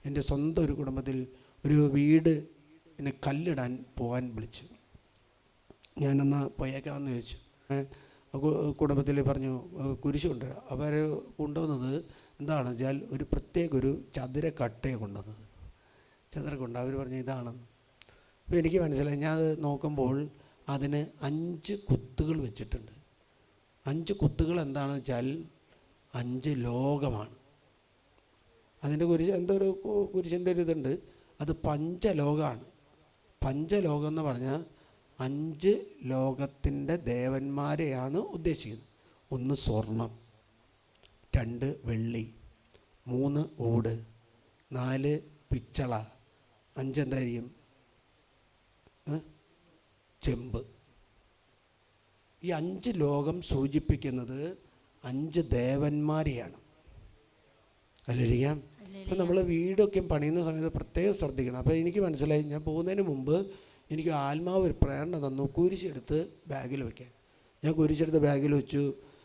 എൻ്റെ സ്വന്തം ഒരു കുടുംബത്തിൽ ഒരു വീട് എന്നെ കല്ലിടാൻ പോകാൻ വിളിച്ചു. ഞാനെന്നാ പോയേക്കാമെന്ന് ചോദിച്ചു. കുടുംബത്തിൽ പറഞ്ഞു കുരിശ് കൊണ്ടുവരാം. അവർ കൊണ്ടുവന്നത് എന്താണെന്ന് വെച്ചാൽ ഒരു പ്രത്യേക ഒരു ചതുര കട്ടയെ കൊണ്ടുവന്നത്. ചതുര കൊണ്ട് അവർ പറഞ്ഞു ഇതാണെന്ന്. അപ്പോൾ എനിക്ക് മനസ്സിലായി. ഞാൻ അത് നോക്കുമ്പോൾ അതിന് 5 കുത്തുകൾ വെച്ചിട്ടുണ്ട്. 5 കുത്തുകൾ എന്താണെന്ന് വെച്ചാൽ 5 ലോകമാണ്. അതിൻ്റെ കുരിശ് എന്തോ ഒരു കുരിശിൻ്റെ ഒരു ഇതുണ്ട്. അത് പഞ്ചലോകമാണ്. പഞ്ചലോകം എന്ന് പറഞ്ഞാൽ 5 ലോകത്തിൻ്റെ ദേവന്മാരെയാണ് ഉദ്ദേശിക്കുന്നത്. 1 സ്വർണം, 2 വെള്ളി, 3 ഓട്, 4 പിച്ചള, 5 എന്തായിരിക്കും ചെമ്പ്. ഈ 5 ലോകം സൂചിപ്പിക്കുന്നത് 5 ദേവന്മാരെയാണ്. അല്ലിരിക്കാം. അപ്പം നമ്മൾ വീടൊക്കെ പണിയുന്ന സമയത്ത് പ്രത്യേകം ശ്രദ്ധിക്കണം. അപ്പോൾ എനിക്ക് മനസ്സിലായി, ഞാൻ പോകുന്നതിന് മുമ്പ് എനിക്ക് ആത്മാവ് ഒരു പ്രേരണ തന്നു കുരിശെടുത്ത് ബാഗിൽ വയ്ക്കാൻ. ഞാൻ കുരിശെടുത്ത് ബാഗിൽ വെച്ചു.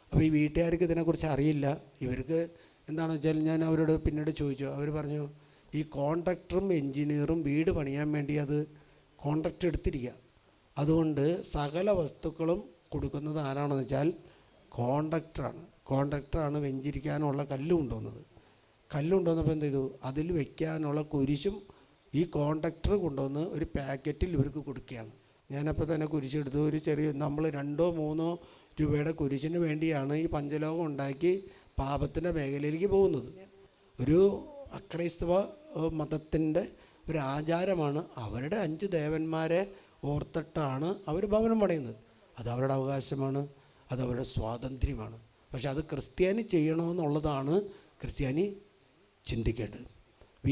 അപ്പോൾ ഈ വീട്ടുകാർക്ക് ഇതിനെക്കുറിച്ച് അറിയില്ല. ഇവർക്ക് എന്താണെന്ന് വെച്ചാൽ ഞാൻ അവരോട് പിന്നീട് ചോദിച്ചു. അവർ പറഞ്ഞു ഈ കോൺട്രാക്ടറും എൻജിനീയറും വീട് പണിയാൻ വേണ്ടി അത് കോൺട്രാക്ട് എടുത്തിരിക്കുക. അതുകൊണ്ട് സകല വസ്തുക്കളും കൊടുക്കുന്നത് ആരാണെന്ന് വെച്ചാൽ കോൺട്രാക്ടറാണ്. കോൺട്രാക്ടറാണ് വെഞ്ചിരിക്കാനുള്ള കല്ല് കൊണ്ടുവന്നത്. കല്ല് കൊണ്ടുവന്നപ്പോൾ എന്ത് ചെയ്തു, അതിൽ വയ്ക്കാനുള്ള കുരിശും ഈ കോൺട്രാക്ടർ കൊണ്ടുവന്ന് ഒരു പാക്കറ്റിൽ ഇവർക്ക് കൊടുക്കുകയാണ്. ഞാനപ്പോൾ തന്നെ കുരിശെടുത്തു. ഒരു ചെറിയ നമ്മൾ 2-3 രൂപയുടെ കുരിശിന് വേണ്ടിയാണ് ഈ പഞ്ചലോകം ഉണ്ടാക്കി പാപത്തിൻ്റെ മേഖലയിലേക്ക് പോകുന്നത്. ഒരു അക്രൈസ്തവ മതത്തിൻ്റെ ഒരു ആചാരമാണ്. അവരുടെ 5 ദേവന്മാരെ ഓർത്തിട്ടാണ് അവർ ഭവനം പണിയുന്നത്. അത് അവരുടെ അവകാശമാണ്, അത് അവരുടെ സ്വാതന്ത്ര്യമാണ്. പക്ഷെ അത് ക്രിസ്ത്യാനി ചെയ്യണമെന്നുള്ളതാണ് ക്രിസ്ത്യാനി ചിന്തിക്കേണ്ടത്.